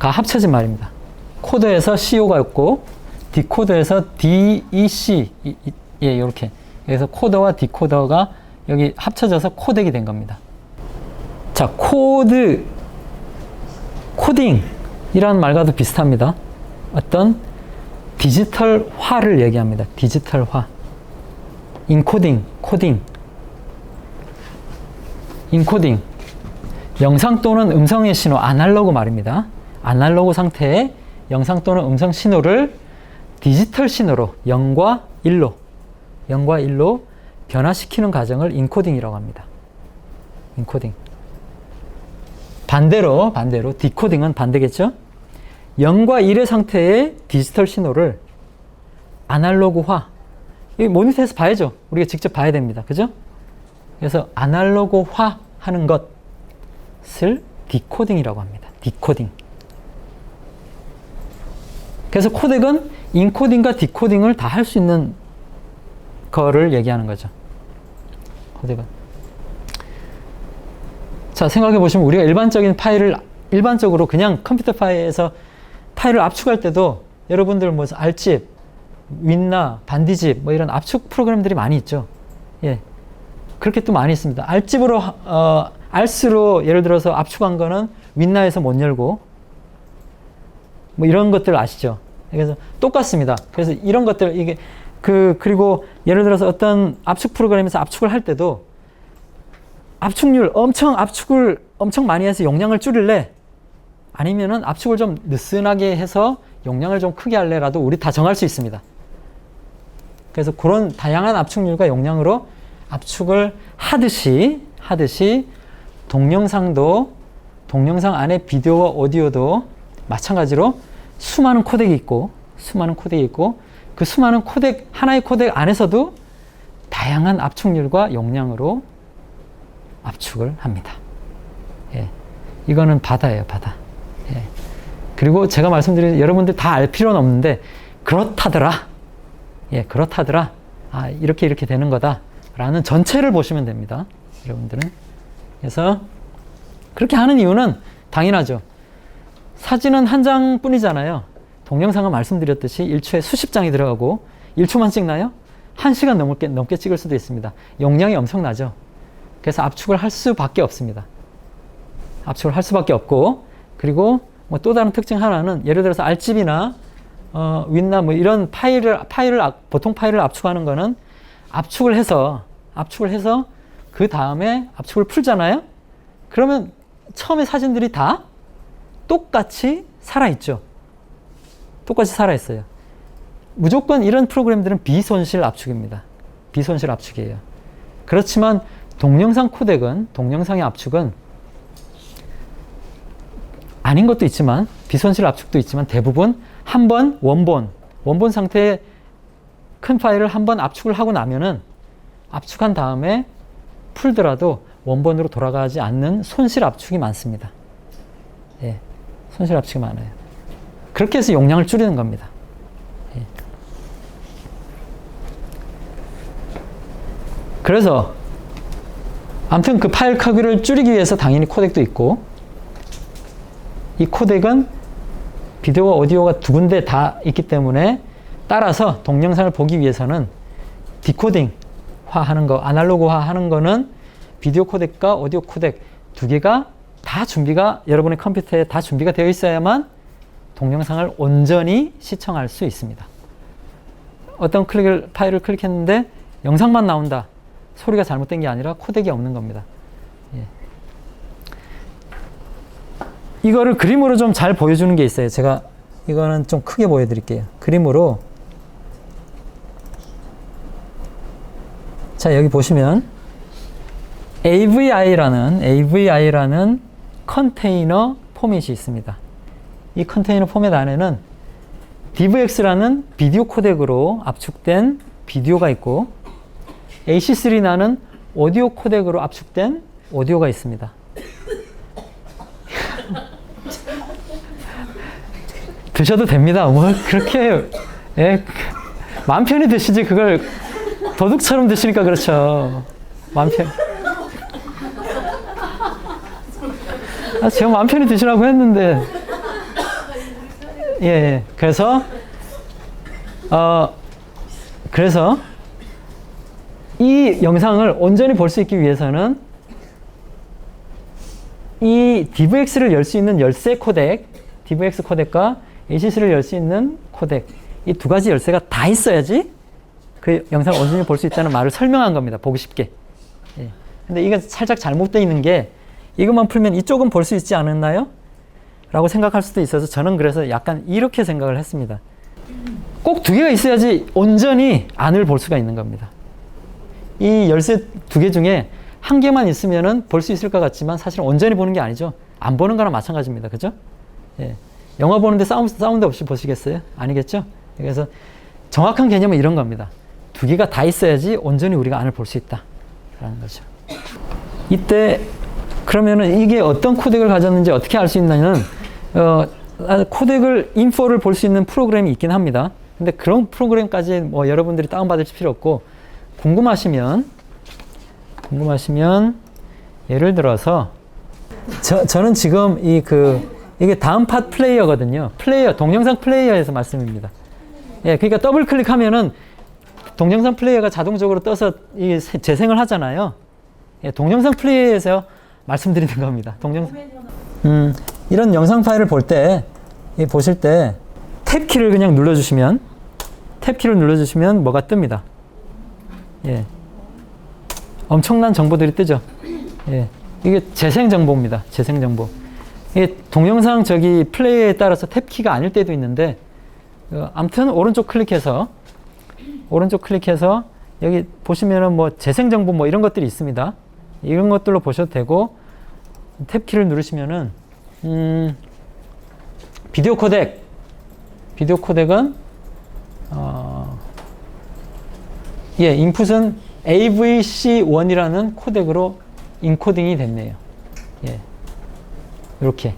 합쳐진 말입니다. 코더에서 CO가 있고 디코더에서 DEC 이렇게 그래서 코더와 디코더가 여기 합쳐져서 코덱이 된 겁니다. 자, 코딩이라는 말과도 비슷합니다. 어떤 디지털화를 얘기합니다. 디지털화. 인코딩, 코딩. 인코딩. 영상 또는 음성의 신호, 아날로그 말입니다. 아날로그 상태의 영상 또는 음성 신호를 디지털 신호로 0과 1로 변화시키는 과정을 인코딩이라고 합니다. 인코딩. 반대로 디코딩은 반대겠죠? 0과 1의 상태의 디지털 신호를 아날로그화. 이 모니터에서 봐야죠. 우리가 직접 봐야 됩니다. 그죠? 그래서 아날로그화 하는 것을 디코딩이라고 합니다. 디코딩. 그래서 코덱은 인코딩과 디코딩을 다 할 수 있는 거를 얘기하는 거죠. 코덱은. 자, 생각해 보시면 우리가 일반적으로 그냥 컴퓨터 파일에서 파일을 압축할 때도 여러분들 뭐 알집, 윈나, 반디집 뭐 이런 압축 프로그램들이 많이 있죠. 예. 그렇게 또 많이 있습니다. 알집으로, 알스로 예를 들어서 압축한 거는 윈나에서 못 열고 뭐 이런 것들 아시죠? 그래서 똑같습니다. 그래서 이런 것들, 그리고 예를 들어서 어떤 압축 프로그램에서 압축을 할 때도 압축을 엄청 많이 해서 용량을 줄일래? 아니면은 압축을 좀 느슨하게 해서 용량을 좀 크게 할래라도 우리 다 정할 수 있습니다. 그래서 그런 다양한 압축률과 용량으로 압축을 하듯이 동영상 안에 비디오와 오디오도 마찬가지로 수많은 코덱이 있고 그 수많은 하나의 코덱 안에서도 다양한 압축률과 용량으로 압축을 합니다. 예. 이거는 바다예요, 바다. 예. 그리고 제가 말씀드린 여러분들 다 알 필요는 없는데 그렇다더라. 예, 그렇다더라. 아, 이렇게 되는 거다. 라는 전체를 보시면 됩니다. 여러분들은. 그래서 그렇게 하는 이유는 당연하죠. 사진은 한 장뿐이잖아요. 동영상은 말씀드렸듯이 1초에 수십 장이 들어가고 1초만 찍나요? 1시간 넘게 찍을 수도 있습니다. 용량이 엄청나죠. 그래서 압축을 할 수밖에 없습니다. 압축을 할 수밖에 없고, 그리고 뭐 또 다른 특징 하나는 예를 들어서 알집이나 윈나 뭐 이런 보통 파일을 압축하는 거는 압축을 해서 그 다음에 압축을 풀잖아요. 그러면 처음에 사진들이 다 똑같이 살아있죠. 똑같이 살아있어요. 무조건 이런 프로그램들은 비손실 압축입니다. 비손실 압축이에요. 그렇지만 동영상의 압축은 아닌 것도 있지만 비손실 압축도 있지만 대부분 한 번 원본 상태의 큰 파일을 한 번 압축을 하고 나면은 압축한 다음에 풀더라도 원본으로 돌아가지 않는 손실 압축이 많습니다. 예, 손실 압축이 많아요. 그렇게 해서 용량을 줄이는 겁니다. 예. 그래서 아무튼 그 파일 크기를 줄이기 위해서 당연히 코덱도 있고, 이 코덱은 비디오와 오디오가 두 군데 다 있기 때문에 따라서 동영상을 보기 위해서는 디코딩화 하는 거, 아날로그화 하는 거는 비디오 코덱과 오디오 코덱 두 개가 다 여러분의 컴퓨터에 다 준비가 되어 있어야만 동영상을 온전히 시청할 수 있습니다. 어떤 파일을 클릭했는데 영상만 나온다. 소리가 잘못된 게 아니라 코덱이 없는 겁니다. 예. 이거를 그림으로 좀 잘 보여주는 게 있어요. 제가 이거는 좀 크게 보여드릴게요. 그림으로. 자, 여기 보시면 AVI라는 컨테이너 포맷이 있습니다. 이 컨테이너 포맷 안에는 DivX라는 비디오 코덱으로 압축된 비디오가 있고, AC3라는 오디오 코덱으로 압축된 오디오가 있습니다. 드셔도 됩니다. 뭐 그렇게 마음 편히 드시지 그걸 도둑처럼 드시니까 그렇죠. 마음 편히. 제가 마음 편히 드시라고 했는데. 예. 그래서 이 영상을 온전히 볼 수 있기 위해서는 이 DivX를 열 수 있는 열쇠 코덱, DivX 코덱과 AC3를 열 수 있는 코덱, 이 두 가지 열쇠가 다 있어야지 그 영상을 온전히 볼 수 있다는 말을 설명한 겁니다. 보기 쉽게. 예. 근데 이게 살짝 잘못되어 있는 게, 이것만 풀면 이쪽은 볼 수 있지 않았나요? 라고 생각할 수도 있어서 저는 그래서 약간 이렇게 생각을 했습니다. 꼭 두 개가 있어야지 온전히 안을 볼 수가 있는 겁니다. 이 열쇠 두 개 중에 한 개만 있으면은 볼 수 있을 것 같지만 사실 온전히 보는 게 아니죠. 안 보는 거나 마찬가지입니다. 그죠? 예. 영화 보는데 사운드 없이 보시겠어요? 아니겠죠? 그래서 정확한 개념은 이런 겁니다. 두 개가 다 있어야지 온전히 우리가 안을 볼 수 있다. 라는 거죠. 이때 그러면은 이게 어떤 코덱을 가졌는지 어떻게 알 수 있냐면 코덱을 인포를 볼 수 있는 프로그램이 있긴 합니다. 근데 그런 프로그램까지 뭐 여러분들이 다운받을 필요 없고 궁금하시면 예를 들어서 저는 지금 이게 다음 팟 플레이어거든요. 동영상 플레이어에서 말씀입니다. 예, 그러니까 더블 클릭하면은 동영상 플레이어가 자동적으로 떠서 재생을 하잖아요. 예, 동영상 플레이어에서 말씀드리는 겁니다. 이런 영상 파일을 보실 때 탭키를 그냥 눌러주시면 뭐가 뜹니다. 예. 엄청난 정보들이 뜨죠. 예. 이게 재생 정보입니다. 재생 정보. 이게 동영상 플레이에 따라서 탭키가 아닐 때도 있는데, 아무튼 오른쪽 클릭해서 여기 보시면은 뭐 재생 정보 뭐 이런 것들이 있습니다. 이런 것들로 보셔도 되고, 탭키를 누르시면은, 비디오 코덱은, 인풋은 AVC1이라는 코덱으로 인코딩이 됐네요. 예. 이렇게.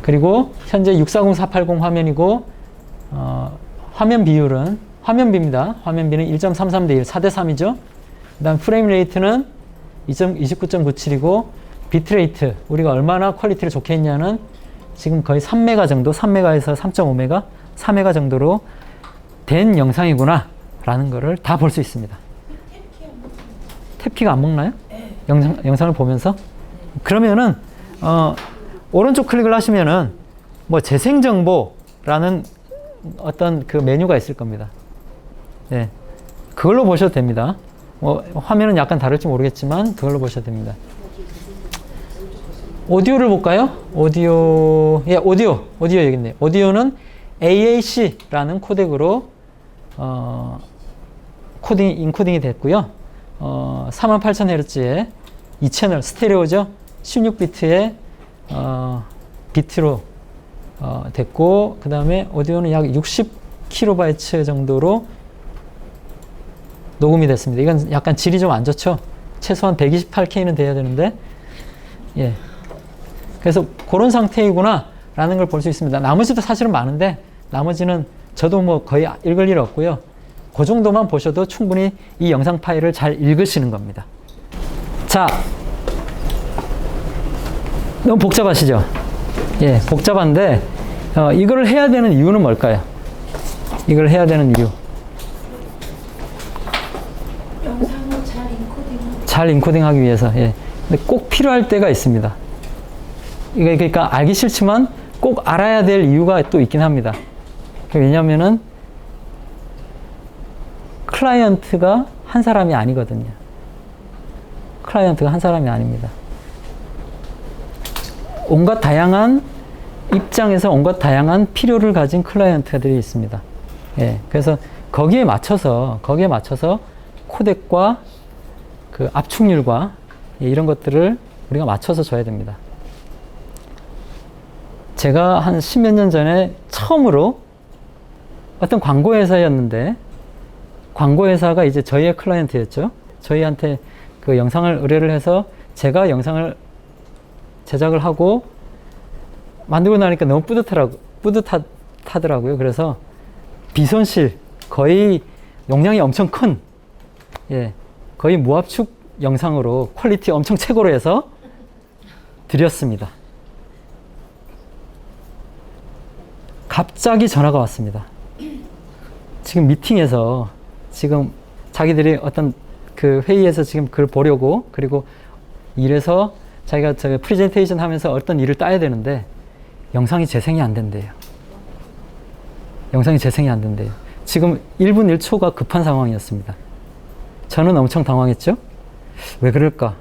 그리고 현재 640480 화면이고, 화면 비율은, 화면비입니다. 화면비는 1.33대 1, 4대 3이죠. 그 다음 프레임 레이트는 29.97이고, 비트레이트, 우리가 얼마나 퀄리티를 좋게 했냐는 지금 거의 3메가 정도, 3메가에서 3.5메가, 4메가 정도로 된 영상이구나 라는 거를 다 볼 수 있습니다. 탭키가 안 먹나요? 영상을 보면서? 그러면은 오른쪽 클릭을 하시면은 뭐 재생정보라는 어떤 그 메뉴가 있을 겁니다. 네, 그걸로 보셔도 됩니다. 화면은 약간 다를지 모르겠지만 그걸로 보셔도 됩니다. 오디오를 볼까요? 오디오 여기 있네요. 오디오는 AAC라는 코덱으로 인코딩이 됐고요. 48,000Hz의 2채널 스테레오죠. 16비트의 비트로 됐고, 그 다음에 오디오는 약 60kB 정도로 녹음이 됐습니다. 이건 약간 질이 좀 안 좋죠. 최소한 128K는 돼야 되는데, 예. 그래서 그런 상태이구나 라는 걸 볼 수 있습니다. 나머지도 사실은 많은데, 나머지는 저도 뭐 거의 읽을 일 없고요. 그 정도만 보셔도 충분히 이 영상 파일을 잘 읽으시는 겁니다. 자, 너무 복잡하시죠? 예, 복잡한데 이걸 해야 되는 이유는 뭘까요? 이걸 해야 되는 이유. 영상을 잘 인코딩하기 위해서. 예. 근데 꼭 필요할 때가 있습니다. 그러니까 알기 싫지만 꼭 알아야 될 이유가 또 있긴 합니다. 왜냐면은 클라이언트가 한 사람이 아니거든요. 클라이언트가 한 사람이 아닙니다. 온갖 다양한 입장에서 온갖 다양한 필요를 가진 클라이언트들이 있습니다. 예, 그래서 거기에 맞춰서 코덱과 그 압축률과 이런 것들을 우리가 맞춰서 줘야 됩니다. 제가 한 10몇 년 전에 처음으로 어떤 광고회사였는데, 광고회사가 이제 저희의 클라이언트였죠. 저희한테 그 영상을 의뢰를 해서 제가 영상을 제작을 하고 만들고 나니까 너무 뿌듯하더라고요. 그래서 비손실, 거의 용량이 엄청 큰, 예, 거의 무압축 영상으로 퀄리티 엄청 최고로 해서 드렸습니다. 갑자기 전화가 왔습니다. 지금 미팅에서 지금 자기들이 어떤 그 회의에서 지금 그걸 보려고, 그리고 이래서 자기가 프레젠테이션 하면서 어떤 일을 따야 되는데 영상이 재생이 안 된대요. 지금 1분 1초가 급한 상황이었습니다. 저는 엄청 당황했죠. 왜 그럴까?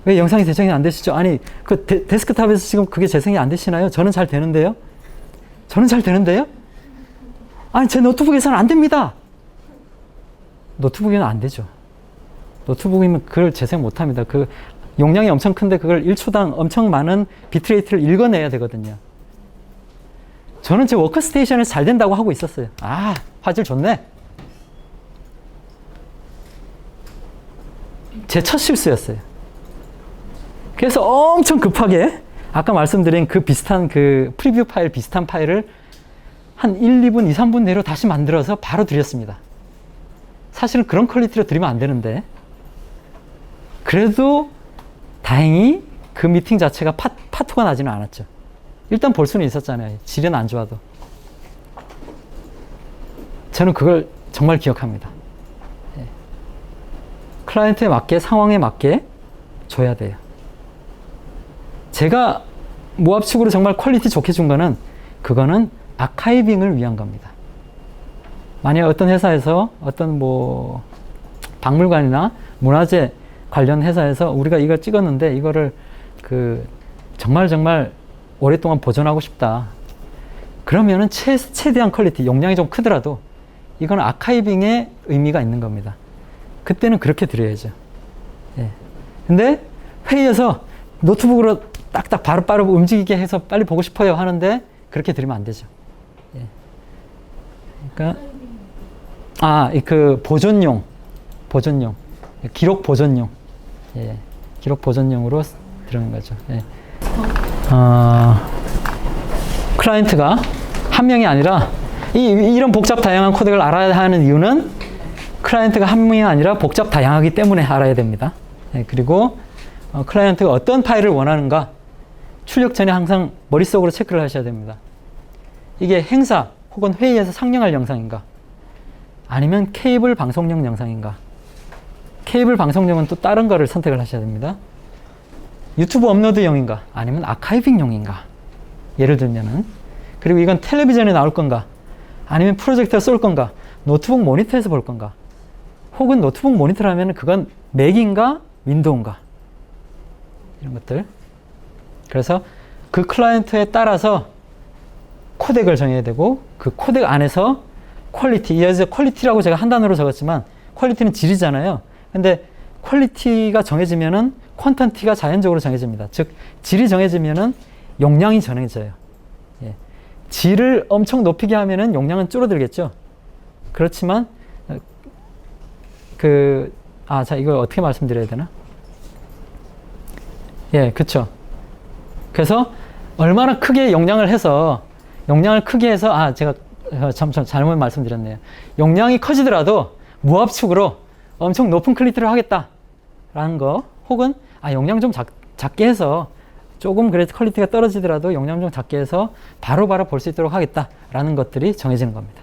왜 영상이 재생이 안 되시죠? 아니, 그 데스크탑에서 지금 그게 재생이 안 되시나요? 저는 잘 되는데요? 저는 잘 되는데요? 아니, 제 노트북에서는 안 됩니다. 노트북에는 안 되죠. 노트북이면 그걸 재생 못 합니다. 그 용량이 엄청 큰데 그걸 1초당 엄청 많은 비트레이트를 읽어내야 되거든요. 저는 제 워크스테이션에서 잘 된다고 하고 있었어요. 아, 화질 좋네. 제 첫 실수였어요. 그래서 엄청 급하게 아까 말씀드린 그 비슷한 그 프리뷰 파일 비슷한 파일을 한 1, 2분, 2, 3분 내로 다시 만들어서 바로 드렸습니다. 사실은 그런 퀄리티로 드리면 안 되는데 그래도 다행히 그 미팅 자체가 파토가 나지는 않았죠. 일단 볼 수는 있었잖아요. 질은 안 좋아도. 저는 그걸 정말 기억합니다. 예. 클라이언트에 맞게, 상황에 맞게 줘야 돼요. 제가 모압축으로 정말 퀄리티 좋게 준 거는 그거는 아카이빙을 위한 겁니다. 만약 어떤 회사에서 어떤 뭐 박물관이나 문화재 관련 회사에서 우리가 이걸 찍었는데 이거를 그 정말 오랫동안 보존하고 싶다. 그러면은 최대한 퀄리티, 용량이 좀 크더라도 이건 아카이빙의 의미가 있는 겁니다. 그때는 그렇게 드려야죠. 예. 근데 회의에서 노트북으로 딱딱 바로 움직이게 해서 빨리 보고 싶어요 하는데 그렇게 드리면 안 되죠. 예. 그러니까 그 보존용, 기록 보존용, 예, 기록 보존용으로 들어간 거죠. 예. 클라이언트가 한 명이 아니라 이런 복잡 다양한 코덱을 알아야 하는 이유는 클라이언트가 한 명이 아니라 복잡 다양하기 때문에 알아야 됩니다. 예, 그리고 클라이언트가 어떤 파일을 원하는가 출력 전에 항상 머릿속으로 체크를 하셔야 됩니다. 이게 행사 혹은 회의에서 상영할 영상인가 아니면 케이블 방송용 영상인가. 케이블 방송용은 또 다른 거를 선택을 하셔야 됩니다. 유튜브 업로드용인가 아니면 아카이빙용인가. 예를 들면은 그리고 이건 텔레비전에 나올 건가 아니면 프로젝터에 쏠 건가 노트북 모니터에서 볼 건가 혹은 노트북 모니터라면 그건 맥인가 윈도우인가 이런 것들. 그래서 그 클라이언트에 따라서 코덱을 정해야 되고 그 코덱 안에서 퀄리티, 여기서 퀄리티라고 제가 한 단어로 적었지만 퀄리티는 질이잖아요. 근데 퀄리티가 정해지면은 퀀턴티가 자연적으로 정해집니다. 즉 질이 정해지면은 용량이 정해져요. 예. 질을 엄청 높이게 하면은 용량은 줄어들겠죠. 그렇지만 자 이걸 어떻게 말씀드려야 되나? 예, 그렇죠. 그래서 얼마나 크게 용량을 크게 해서 제가 잘못 말씀드렸네요. 용량이 커지더라도 무압축으로 엄청 높은 퀄리티를 하겠다라는 거 혹은 용량 좀 작게 해서 조금 그래도 퀄리티가 떨어지더라도 용량 좀 작게 해서 바로바로 볼 수 있도록 하겠다라는 것들이 정해지는 겁니다.